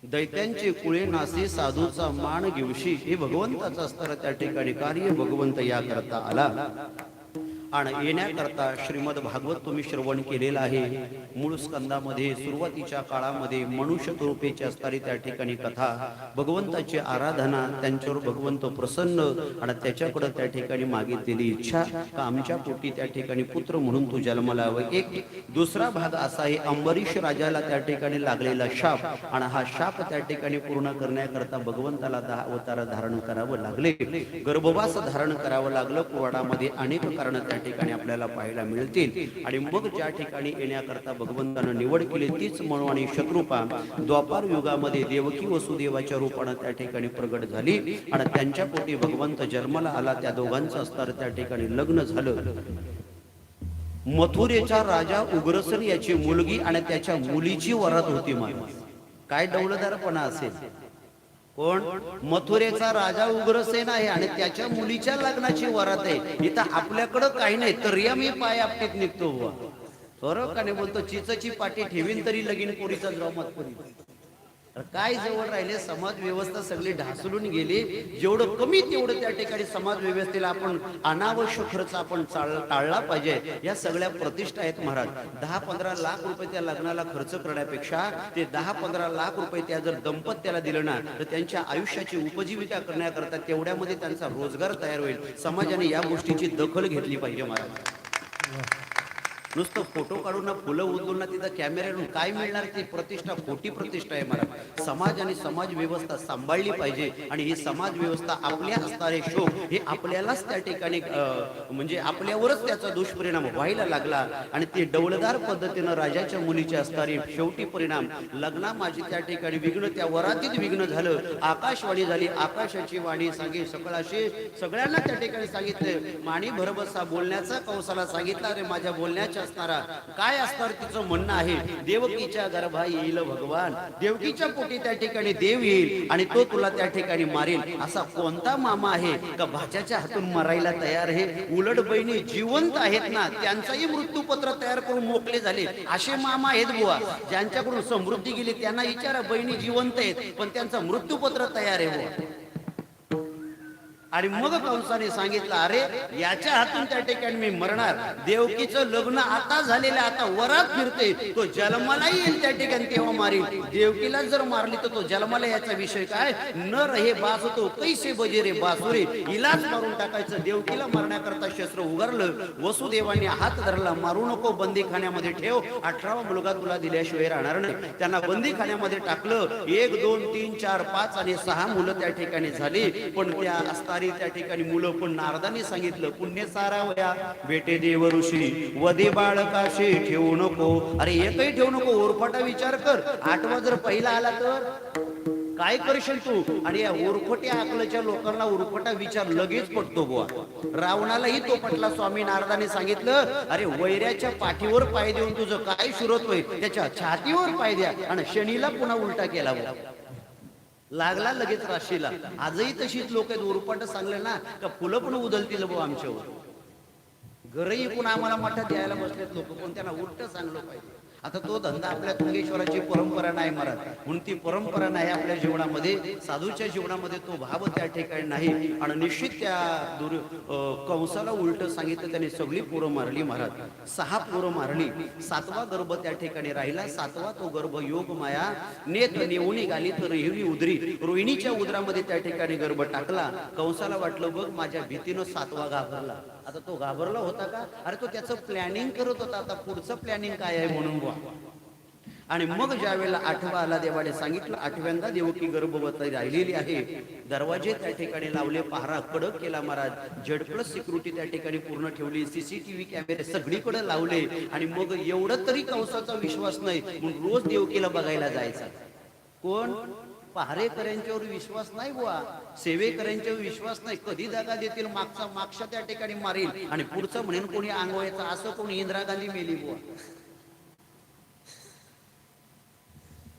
दैत्यांचे कुळे नासे साधूचा मान घेवशी हे भगवंताचं असताना त्या ठिकाणी कार्य भगवंत या करता आला आणि येण्याकरता श्रीमद भागवत तुम्ही श्रवण केलेला आहे। मूळ स्कंदामध्ये सुरुवातीच्या काळामध्ये मनुष्य रूपेची असणारी त्या ठिकाणी कथा, भगवंताची आराधना, त्यांच्यावर भगवंत प्रसन्न आणि त्याच्याकडे त्या ठिकाणी मागितलेली इच्छा का आमच्या पोटी त्या ठिकाणी पुत्र म्हणून तू जन्माला यावं। एक दुसरा भाग असा आहे अंबरीश राजाला त्या ठिकाणी लागलेला शाप आणि हा शाप त्या ठिकाणी पूर्ण करण्याकरता भगवंताला 10 अवतार धारण करावं लागले, गर्भवास धारण करावं लागलं। पुराणामध्ये अनेक कारण त्या ठिकाणी आपल्याला पाहायला मिळतील आणि मग ज्या ठिकाणी येण्याकरता भगवंतानं निवड केली तीच म्हणू आणि शत्रुपा द्वापार युगामध्ये देवकी वसुदेवाच्या रूपाने त्या ठिकाणी प्रगट झाली आणि त्यांच्या पोटी भगवंत जन्माला आला। त्या दोघांचं असताना त्या ठिकाणी लग्न झालं। मथुरेचा राजा उग्रसेन याची मुलगी आणि त्याच्या मुलीची वरात होती। काय डौलदारपणा असेल। कोण? मथुरेचा राजा उग्रसेन आहे आणि त्याच्या मुलीच्या लग्नाची वरात आहे। इथं आपल्याकडं काही नाही तर मी पाय आपटीत निघतो बुवा। बरोबर का नाही बोलतो? चिचची पाठी ठेवीन तरी लगीन पोरीचा द्रौमत पोरी। काय जवळ राहिले? समाज व्यवस्था सगळी ढासळून गेली। जेवढं कमी तेवढं त्या ठिकाणी समाज व्यवस्थेला आपण अनावश्यक खर्च आपण टाळला पाहिजे। या सगळ्या प्रतिष्ठा आहेत महाराज। 10-15 लाख रुपये त्या लग्नाला खर्च करण्यापेक्षा ते 10-15 लाख रुपये त्या जर दंपत्याला दिलं ना तर त्यांच्या आयुष्याची उपजीविका करण्याकरता तेवढ्यामध्ये त्यांचा रोजगार तयार होईल। समाजाने या गोष्टीची दखल घेतली पाहिजे महाराज। नुसतं फोटो काढून ना फुलं उधळून ना तिथं कॅमेऱ्यावरून काय मिळणार? ती प्रतिष्ठा खोटी प्रतिष्ठा आहे महाराज। समाज आणि समाज व्यवस्था सांभाळली पाहिजे आणि ही समाज व्यवस्था आपल्या असणारे शोक हे आपल्यालाच त्या ठिकाणी म्हणजे आपल्यावरच त्याचा दुष्परिणाम व्हायला लागला आणि ते डौलदार पद्धतीनं राजाच्या मुलीचे असणारे शेवटी परिणाम लग्ना माझी त्या ठिकाणी विघ्न, त्या वरातीत विघ्न झालं। आकाशवाणी झाली, आकाशाची वाणी सांगे सकळाशी, सगळ्यांना त्या ठिकाणी सांगितले माणी भरबसा बोलण्याचा कौसाला सांगितला रे माझ्या बोलण्याच्या असणारा काय असणार तिचं म्हणणं आहे। देवकीच्या गर्भा येईल भगवान, देवकीच्या पोटी त्या ठिकाणी देव येईल आणि तो तुला त्या ठिकाणी मारेल। असा कोणता मामा आहे का भाच्याच्या हातून मरायला तयार आहे? उलट बहिणी जिवंत आहेत ना त्यांचाही मृत्यूपत्र तयार करून मोकळे झाले असे मामा आहेत बुवा। ज्यांच्याकडून समृद्धी गेली त्यांना विचारा बहिणी जिवंत आहेत पण त्यांचं मृत्यूपत्र तयार आहे बुवा। आणि मग कंसाने सांगितलं अरे याच्या हातून त्या ठिकाणी मी मरणार। देवकीचं लग्न आता झालेलं आता वरात फिरते, तो जन्माला येईल त्या ठिकाणी तेव्हा मारील। देवकीला जर मारली तर तो जन्माला याचा विषय काय? न रहे बास तो कैसे बजे रे बासुरे, इलाच मारून टाकायचं। देवकीला मारण्याकरता शस्त्र उगारलं। वसुदेवाने हात धरला, मारू नको, बंदीखान्यामध्ये ठेव, 18वा मुलगा तुला दिल्याशिवाय राहणार नाही। त्यांना बंदीखान्यामध्ये टाकलं। 1 2 3 4 5 आणि 6 मुलं त्या ठिकाणी झाली। पण त्या असताना त्या ठिकाणी मुलं पण नारदाने सांगितलं पुण्य सारावया बेटे देव ऋषी वदे बाळकाशी ठेवू नको। अरे एकही ठेवू नको, ओरफाटा विचार कर। 8वा जर पहिला आला तर काय करशील तू? आणि या उरफट्या अकलच्या लोकांना उरफटा विचार लगेच पटतो बुवा। रावणालाही तो पटला। स्वामी नारदाने सांगितलं अरे वैऱ्याच्या पाठीवर पाय देऊन तुझं काय सुरत होय, त्याच्या छातीवर पाय द्या आणि शनीला पुन्हा उलटा केला बुवा। लागला लगेच राशीला। आजही तशीच लोक आहेत। उरपाट सांगले ना का फुलं पण उधळतील बुवा आमच्यावर। घरही पण आम्हाला मठात द्यायला बसलेत लोक, पण त्यांना उलट सांगलं पाहिजे। आता तो धंदा आपल्या तुंगेश्वराची परंपरा नाही महाराज, म्हणून ती परंपरा नाही आपल्या जीवनामध्ये, साधूच्या जीवनामध्ये तो भाव त्या ठिकाणी नाही। आणि निश्चित त्या कंसाला उलट सांगितलं, त्याने सगळी पोरं मारली महाराज। 6 पोरं मारली, 7वा गर्भ त्या ठिकाणी राहिला। 7वा तो गर्भ योग माया नेत नेऊन गाली तर रोहिणी उदरी, रोहिणीच्या उदरामध्ये त्या ठिकाणी गर्भ टाकला। कंसाला वाटलं बघ माझ्या भीतीनं 7वा घाबरला। आता तो घाबरला होता का? अरे तो त्याचं प्लॅनिंग करत होता, आता पुढचं प्लॅनिंग काय आहे म्हणून बुवा। आणि मग ज्या वेळेला 8वा आला, देवाने सांगितलं 8व्यांदा देवकी गर्भवती राहिलेली आहे। दरवाजे त्या ठिकाणी लावले, पहारा कडक केला महाराज। Z+ सिक्युरिटी त्या ठिकाणी पूर्ण ठेवली, CCTV कॅमेरे सगळीकडे लावले। आणि मग एवढं तरी कंसाचा विश्वास नाही म्हणून रोज देवकीला बघायला जायचा। कोण? पहारेकऱ्यांच्यावर विश्वास नाही बुवा, सेवेकऱ्यांच्यावर विश्वास नाही। कधी जागा देतील मागच्या त्या ठिकाणी मारील आणि पुढचं म्हणेन कोणी अंगवायचं। असं कोणी इंदिरा गांधी मेली बुवा।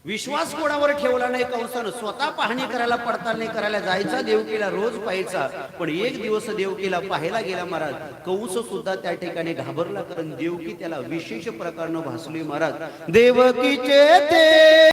विश्वास कोणावर ठेवला नाही कंसानं. स्वतः पाहणी करायला, पडताळणी करायला जायचा देवकीला, रोज पाहायचा. पण एक दिवस देवकीला पाहायला गेला महाराज. कंस सुद्धा त्या ठिकाणी घाबरला, कारण देवकी त्याला विशेष प्रकारनं भासली महाराज. देवकीचे ते